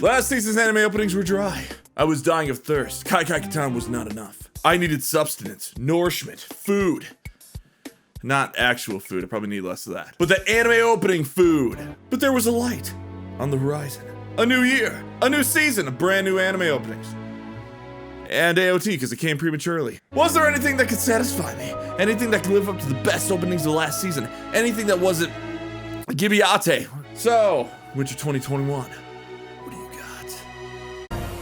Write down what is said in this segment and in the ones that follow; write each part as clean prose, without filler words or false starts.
Last season's anime openings were dry. I was dying of thirst. Kai Kai Katan was not enough. I needed substance, nourishment, food. Not actual food, I probably need less of that. But the anime opening food. But there was a light on the horizon. A new year, a new season of brand new anime openings. And AOT, because it came prematurely. Was there anything that could satisfy me? Anything that could live up to the best openings of last season? Anything that wasn't Gibiate? So, winter 2021. What do you got?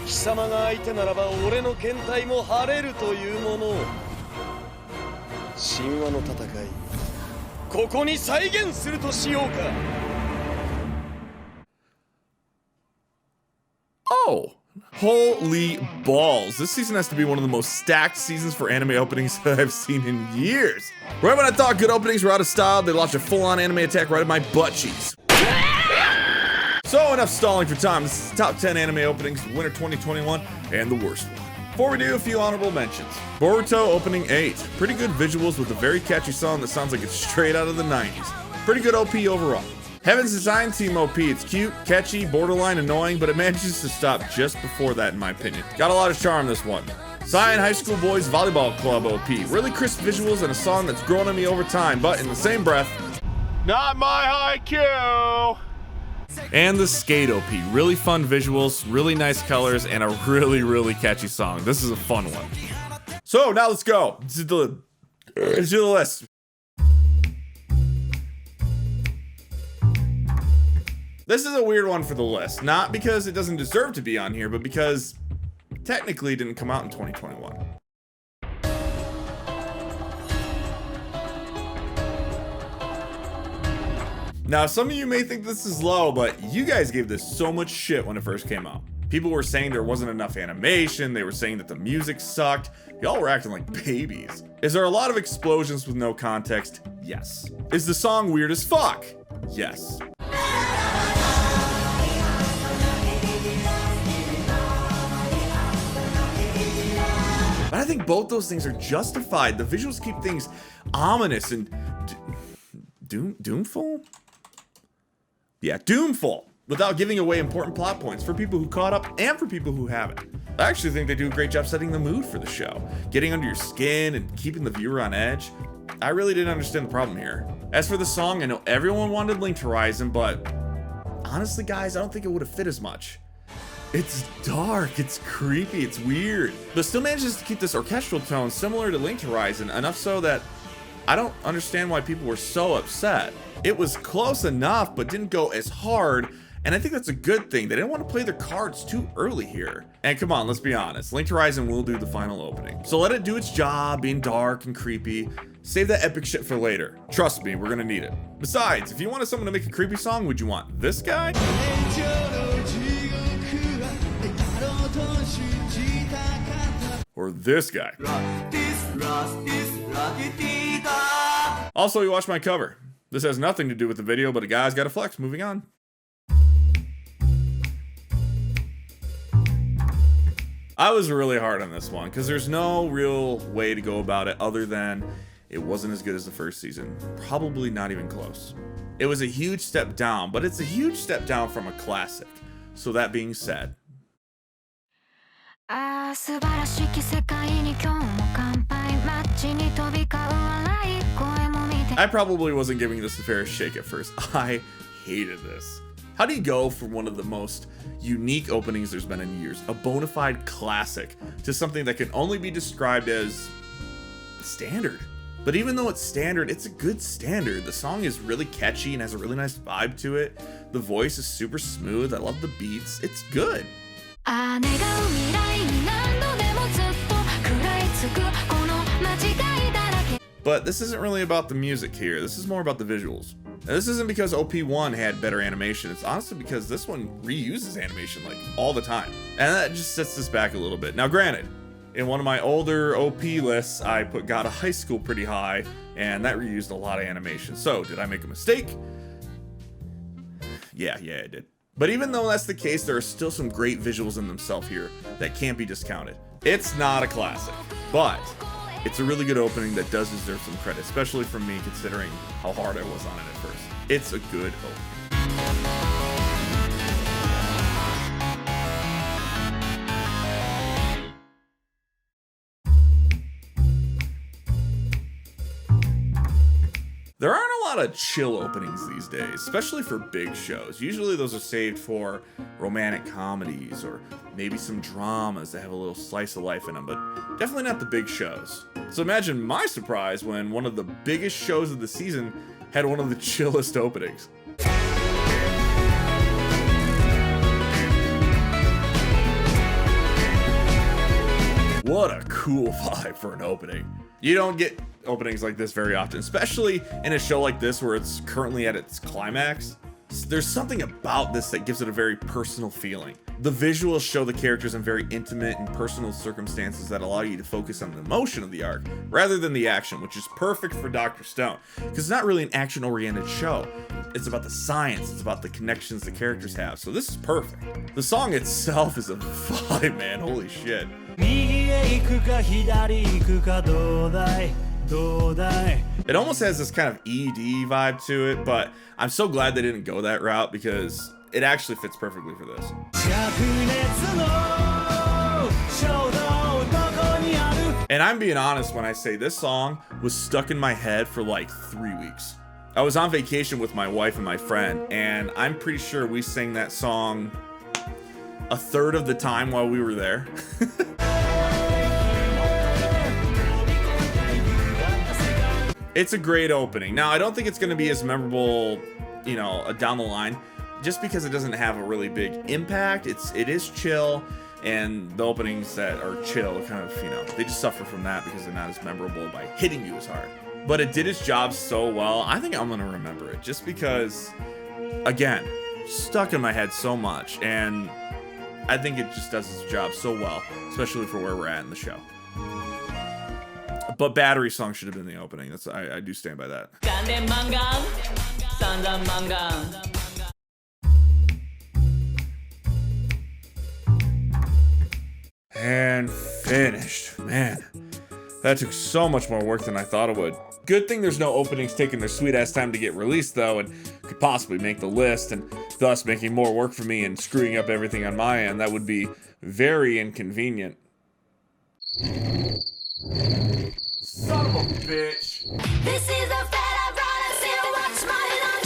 貴様が相手ならば俺の検体も晴れるというものを神話の戦いここに再現するとしようか Oh, holy balls. This season has to be one of the most stacked seasons for anime openings that I've seen in years. Right when I thought good openings were out of style, they launched a full-on anime attack right at my butt cheeks. So enough stalling for time. This is the top 10 anime openings of winter 2021 and the worst one. Before we do, a few honorable mentions. Boruto opening 8. Pretty good visuals with a very catchy song that sounds like it's straight out of the 90s. Pretty good OP overall. Heaven's Design Team OP. It's cute, catchy, borderline annoying, but it manages to stop just before that in my opinion. Got a lot of charm this one. Cyan High School Boys Volleyball Club OP. Really crisp visuals and a song that's grown on me over time, but in the same breath, not my high Q. And the Skate OP. Really fun visuals, really nice colors, and a really, really catchy song. This is a fun one. So now let's go to the list. This is a weird one for the list, not because it doesn't deserve to be on here, but because technically it didn't come out in 2021. Now, some of you may think this is low, but you guys gave this so much shit when it first came out. People were saying there wasn't enough animation, they were saying that the music sucked. Y'all were acting like babies. Is there a lot of explosions with no context? Yes. Is the song weird as fuck? Yes. But I think both those things are justified. The visuals keep things ominous and doomful? Yeah, doomful, without giving away important plot points for people who caught up and for people who haven't. I actually think they do a great job setting the mood for the show, getting under your skin and keeping the viewer on edge. I really didn't understand the problem here. As for the song, I know everyone wanted Linked Horizon, but honestly guys, I don't think it would have fit as much. It's dark, it's creepy, it's weird, but still manages to keep this orchestral tone similar to Linked Horizon, enough so that I don't understand why people were so upset. It was close enough, but didn't go as hard, and I think that's a good thing. They didn't want to play their cards too early here. And come on, let's be honest, Linked Horizon will do the final opening. So let it do its job, being dark and creepy. Save that epic shit for later. Trust me, we're gonna need it. Besides, if you wanted someone to make a creepy song, would you want this guy? Or this guy? Also, you watch my cover. This has nothing to do with the video, but a guy's got a flex. Moving on. I was really hard on this one because there's no real way to go about it other than it wasn't as good as the first season. Probably not even close. It was a huge step down, but it's a huge step down from a classic. So that being said, I probably wasn't giving this the fairest shake at first. I hated this. How do you go from one of the most unique openings there's been in years, a bona fide classic, to something that can only be described as standard? But even though it's standard, it's a good standard. The song is really catchy and has a really nice vibe to it. The voice is super smooth. I love the beats. It's good. But this isn't really about the music here. This is more about the visuals. Now, this isn't because OP1 had better animation. It's honestly because this one reuses animation like all the time. And that just sets this back a little bit. Now granted, in one of my older OP lists, I put God of High School pretty high, and that reused a lot of animation. So did I make a mistake? Yeah, I did. But even though that's the case, there are still some great visuals in themselves here that can't be discounted. It's not a classic, but it's a really good opening that does deserve some credit, especially from me considering how hard I was on it at first. It's a good opening. There aren't a lot of chill openings these days, especially for big shows. Usually those are saved for romantic comedies or maybe some dramas that have a little slice of life in them, but definitely not the big shows. So imagine my surprise when one of the biggest shows of the season had one of the chillest openings. What a cool vibe for an opening. You don't get openings like this very often, especially in a show like this where it's currently at its climax. There's something about this that gives it a very personal feeling. The visuals show the characters in very intimate and personal circumstances that allow you to focus on the emotion of the arc rather than the action, which is perfect for Dr. Stone because it's not really an action-oriented show. It's about the science, it's about the connections the characters have, so this is perfect. The song itself is a vibe, man, holy shit. It almost has this kind of ED vibe to it, but I'm so glad they didn't go that route because it actually fits perfectly for this. And I'm being honest when I say this song was stuck in my head for like 3 weeks. I was on vacation with my wife and my friend, and I'm pretty sure we sang that song a third of the time while we were there. It's a great opening. Now, I don't think it's going to be as memorable, you know, down the line, just because it doesn't have a really big impact. It is chill, and the openings that are chill kind of, you know, they just suffer from that because they're not as memorable by hitting you as hard. But it did its job so well, I think I'm going to remember it just because, again, stuck in my head so much, and I think it just does its job so well, especially for where we're at in the show. But Battery Song should have been the opening. I do stand by that. And finished. Man, that took so much more work than I thought it would. Good thing there's no openings taking their sweet ass time to get released though, and could possibly make the list, and thus making more work for me and screwing up everything on my end. That would be very inconvenient. Son of a bitch. This is the fat I brought us here. Watch money on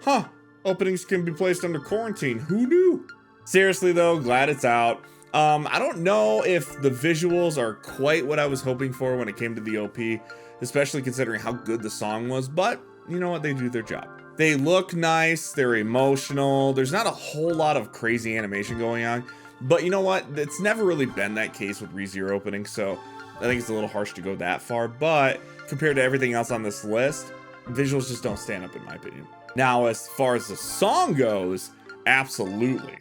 show. Huh. Openings can be placed under quarantine. Who knew? Seriously though, glad it's out. I don't know if the visuals are quite what I was hoping for when it came to the OP, especially considering how good the song was, but you know what? They do their job. They look nice, they're emotional, there's not a whole lot of crazy animation going on, but you know what? It's never really been that case with ReZero openings, so I think it's a little harsh to go that far, but compared to everything else on this list, visuals just don't stand up in my opinion. Now, as far as the song goes, absolutely.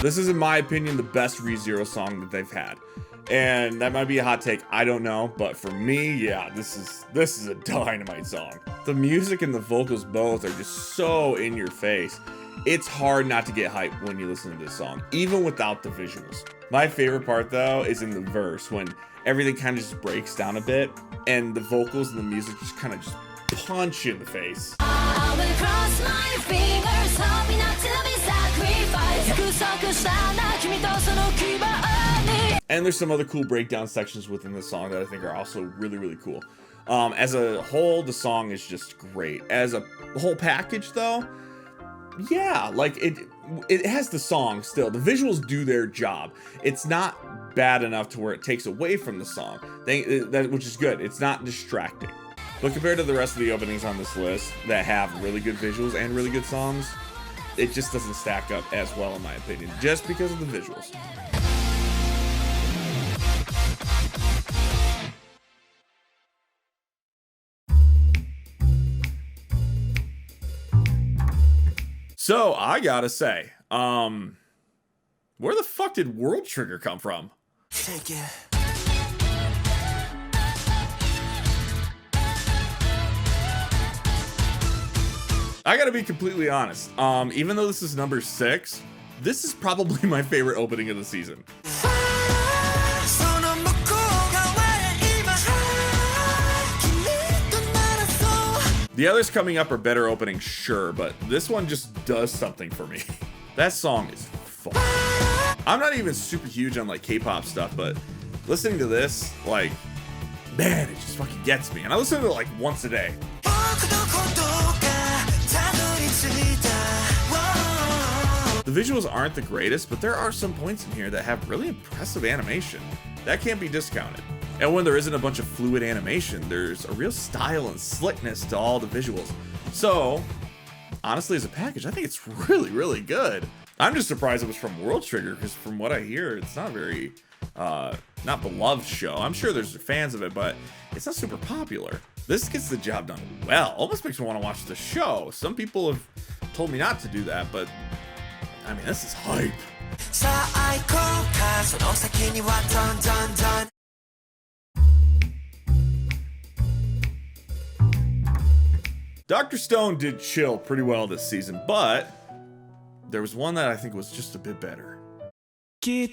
This is, in my opinion, the best ReZero song that they've had. And that might be a hot take, I don't know, but for me, yeah, this is a dynamite song. The music and the vocals both are just so in your face. It's hard not to get hyped when you listen to this song, even without the visuals. My favorite part though is in the verse when everything kind of just breaks down a bit and the vocals and the music just kind of just punch you in the face. I will cross my fingers, hoping not to be sacrificed. And there's some other cool breakdown sections within the song that I think are also really, really cool. As a whole, the song is just great. As a whole package though, yeah, like it has the song still. The visuals do their job. It's not bad enough to where it takes away from the song, which is good. It's not distracting. But compared to the rest of the openings on this list that have really good visuals and really good songs, it just doesn't stack up as well in my opinion, just because of the visuals. So I gotta say, where the fuck did World Trigger come from? Take it. I gotta be completely honest. Even though this is number 6, this is probably my favorite opening of the season. The others coming up are better openings, sure, but this one just does something for me. That song is fun. I'm not even super huge on like K-pop stuff, but listening to this, like, man, it just fucking gets me. And I listen to it like once a day. The visuals aren't the greatest, but there are some points in here that have really impressive animation. That can't be discounted. And when there isn't a bunch of fluid animation, there's a real style and slickness to all the visuals. So, honestly, as a package, I think it's really, really good. I'm just surprised it was from World Trigger, because from what I hear, it's not very, not beloved show. I'm sure there's fans of it, but it's not super popular. This gets the job done well. Almost makes me want to watch the show. Some people have told me not to do that, but I mean, this is hype. Dr. Stone did chill pretty well this season, but there was one that I think was just a bit better. This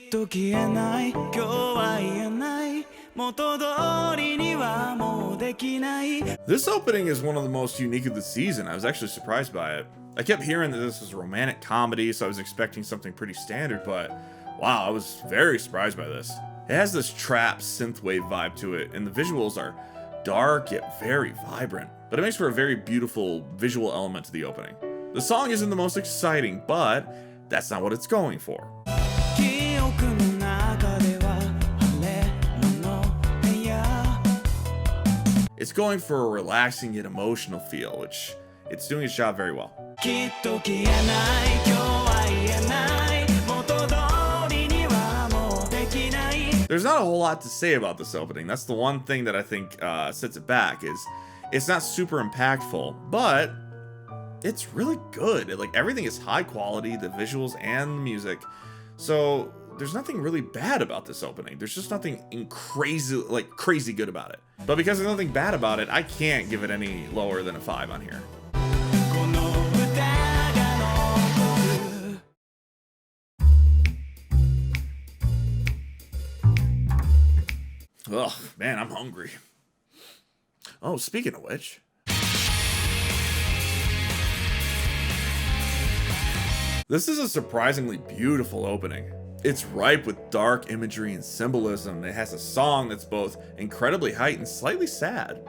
opening is one of the most unique of the season. I was actually surprised by it. I kept hearing that this was a romantic comedy, so I was expecting something pretty standard, but wow, I was very surprised by this. It has this trap synthwave vibe to it, and the visuals are dark yet very vibrant, but it makes for a very beautiful visual element to the opening. The song isn't the most exciting, but that's not what it's going for. It's going for a relaxing yet emotional feel, which it's doing its job very well. There's not a whole lot to say about this opening. That's the one thing that I think sets it back, is it's not super impactful, but it's really good. Like, everything is high quality, the visuals and the music. So there's nothing really bad about this opening. There's just nothing crazy good about it. But because there's nothing bad about it, I can't give it any lower than a 5 on here. Ugh, man, I'm hungry. Oh, speaking of which. This is a surprisingly beautiful opening. It's ripe with dark imagery and symbolism. It has a song that's both incredibly hype and slightly sad.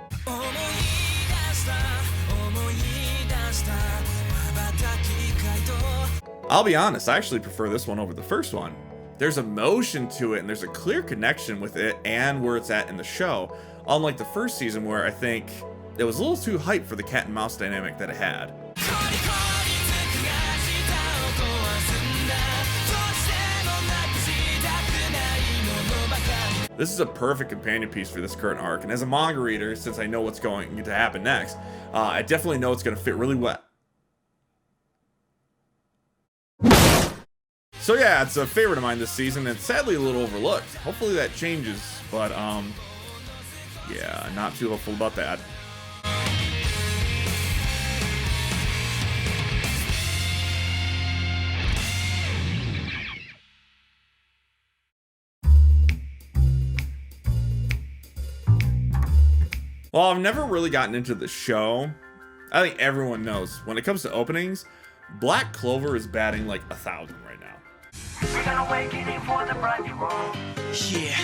I'll be honest, I actually prefer this one over the first one. There's emotion to it, and there's a clear connection with it and where it's at in the show, unlike the first season where I think it was a little too hype for the cat and mouse dynamic that it had. This is a perfect companion piece for this current arc, and as a manga reader, since I know what's going to happen next, I definitely know it's going to fit really well. So yeah, it's a favorite of mine this season, and sadly a little overlooked. Hopefully that changes, but yeah, not too hopeful about that. Well, I've never really gotten into the show. I think everyone knows when it comes to openings, Black Clover is batting like 1,000 right now. We're gonna wake it for the brand new world. Yeah.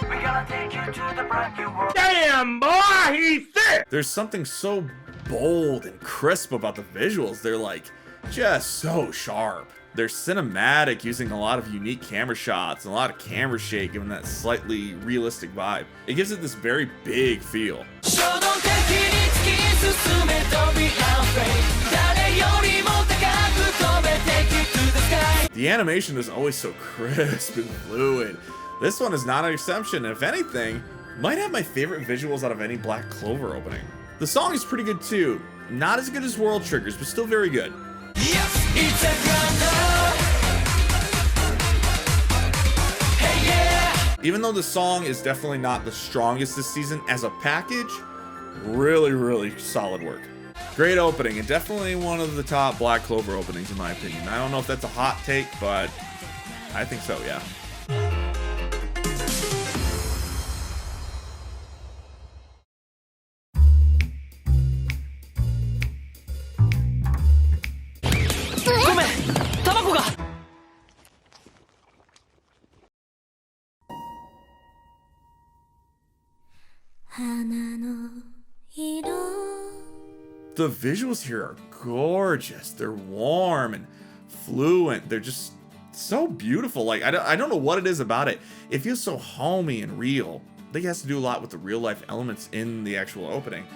We're gonna take you to the brand new world. Damn, boy, he's sick! There's something so bold and crisp about the visuals. They're like just so sharp. They're cinematic, using a lot of unique camera shots and a lot of camera shake, giving that slightly realistic vibe. It gives it this very big feel. The animation is always so crisp and fluid. This one is not an exception. If anything, might have my favorite visuals out of any Black Clover opening. The song is pretty good too. Not as good as World Triggers, but still very good. Yes, it's a hey, yeah. Even though the song is definitely not the strongest this season, as a package, really solid work. Great opening, and definitely one of the top Black Clover openings in my opinion. I don't know if that's a hot take, but I think so, yeah. The visuals here are gorgeous. They're warm and fluent. They're just so beautiful. Like, I don't know what it is about it. It feels so homey and real. I think it has to do a lot with the real life elements in the actual opening.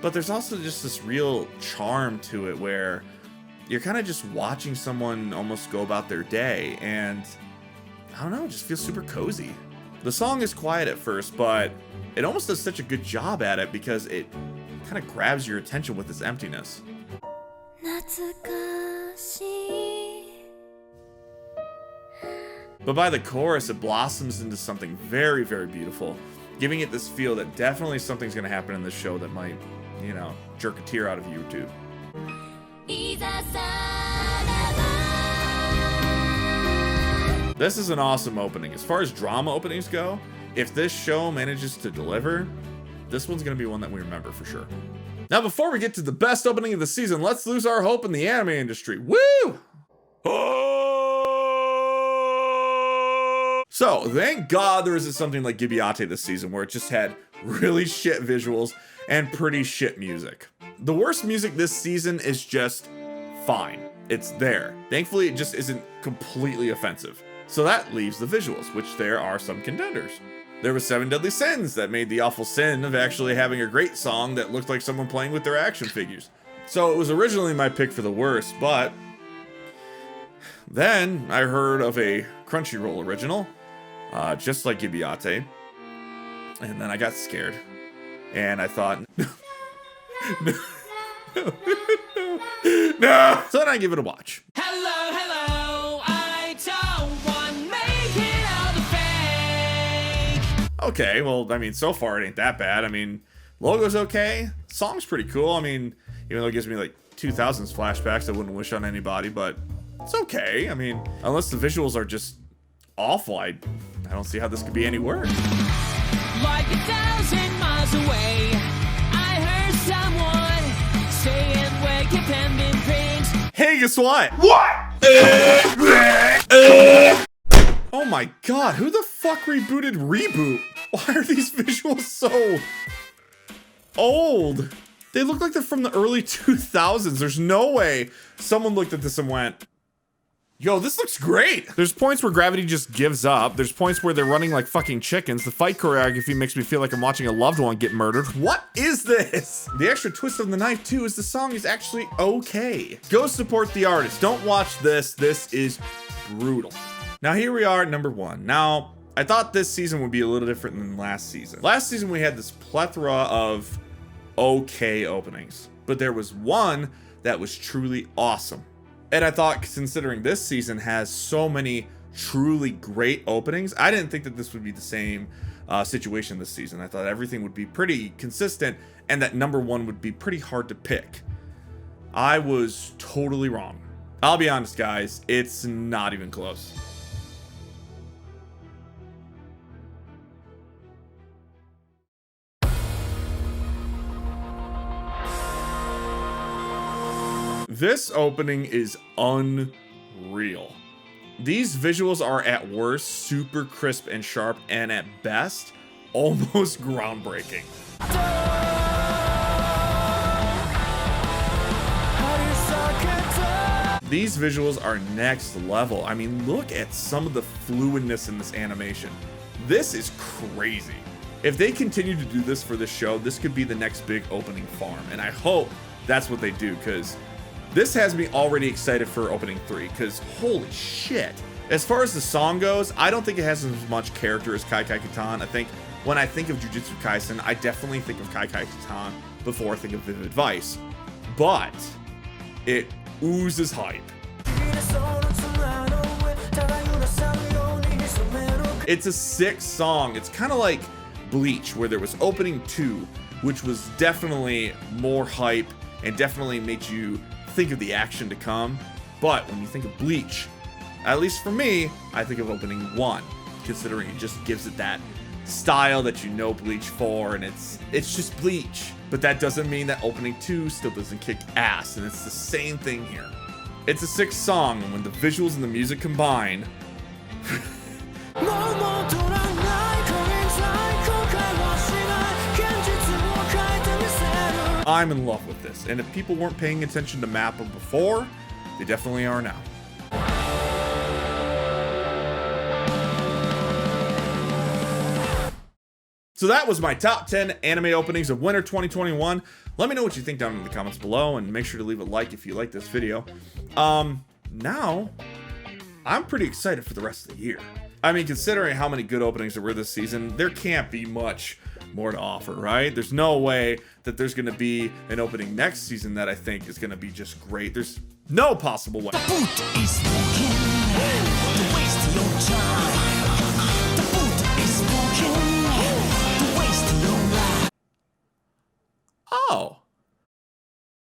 But there's also just this real charm to it where you're kind of just watching someone almost go about their day, and I don't know, it just feels super cozy. The song is quiet at first, but it almost does such a good job at it because it kind of grabs your attention with its emptiness. But by the chorus, it blossoms into something very, very beautiful, giving it this feel that definitely something's going to happen in this show that might, you know, jerk a tear out of you too. This is an awesome opening. As far as drama openings go, if this show manages to deliver, this one's going to be one that we remember for sure. Now, before we get to the best opening of the season, let's lose our hope in the anime industry. Woo! So, thank God there isn't something like Goatee this season where it just had really shit visuals and pretty shit music. The worst music this season is just fine. It's there. Thankfully, it just isn't completely offensive. So that leaves the visuals, which there are some contenders. There was 7 Deadly Sins that made the awful sin of actually having a great song that looked like someone playing with their action figures. So it was originally my pick for the worst, but then I heard of a Crunchyroll original, just like Goatee, and then I got scared, and I thought, no. So then I give it a watch. Hello, I don't want make it all the fake. Okay, well, I mean, so far it ain't that bad. I mean, logo's okay, song's pretty cool. I mean, even though it gives me like 2000s flashbacks I wouldn't wish on anybody, but it's okay. I mean, unless the visuals are just awful, I don't see how this could be any worse. Like 1,000 miles away, I heard someone saying wake up and been dreams. Hey, guess what? What? Oh my god, who the fuck rebooted Reboot? Why are these visuals so old? They look like they're from the early 2000s. There's no way someone looked at this and went, yo, this looks great. There's points where gravity just gives up. There's points where they're running like fucking chickens. The fight choreography makes me feel like I'm watching a loved one get murdered. What is this? The extra twist of the knife too is the song is actually okay. Go support the artist. Don't watch this. This is brutal. Now here we are at number 1. Now, I thought this season would be a little different than last season. Last season we had this plethora of okay openings, but there was one that was truly awesome. And I thought, considering this season has so many truly great openings, I didn't think that this would be the same situation this season. I thought everything would be pretty consistent and that number 1 would be pretty hard to pick. I was totally wrong. I'll be honest, guys, it's not even close. This opening is unreal. These visuals are at worst super crisp and sharp, and at best, almost groundbreaking. These visuals are next level. I mean, look at some of the fluidness in this animation. This is crazy. If they continue to do this for this show, this could be the next big opening farm, and I hope that's what they do, because this has me already excited for opening 3, because holy shit. As far as the song goes, I don't think it has as much character as Kai Kai Kitan. I think when I think of Jujutsu Kaisen, I definitely think of Kai Kai Kitan before I think of Vivid Vice. But it oozes hype. It's a sick song. It's kind of like Bleach, where there was opening 2, which was definitely more hype and definitely made you think of the action to come. But when you think of Bleach, at least for me, I think of opening 1, considering it just gives it that style that you know Bleach for, and it's just Bleach. But that doesn't mean that opening 2 still doesn't kick ass, and it's the same thing here. It's a sick song, and when the visuals and the music combine, I'm in love with this, and if people weren't paying attention to Mappa before, they definitely are now. So that was my top 10 anime openings of winter 2021. Let me know what you think down in the comments below, and make sure to leave a like if you like this video. Now, I'm pretty excited for the rest of the year. I mean, considering how many good openings there were this season, there can't be much more to offer, right? There's no way that there's gonna be an opening next season that I think is gonna be just great. There's no possible way. The boot is walking.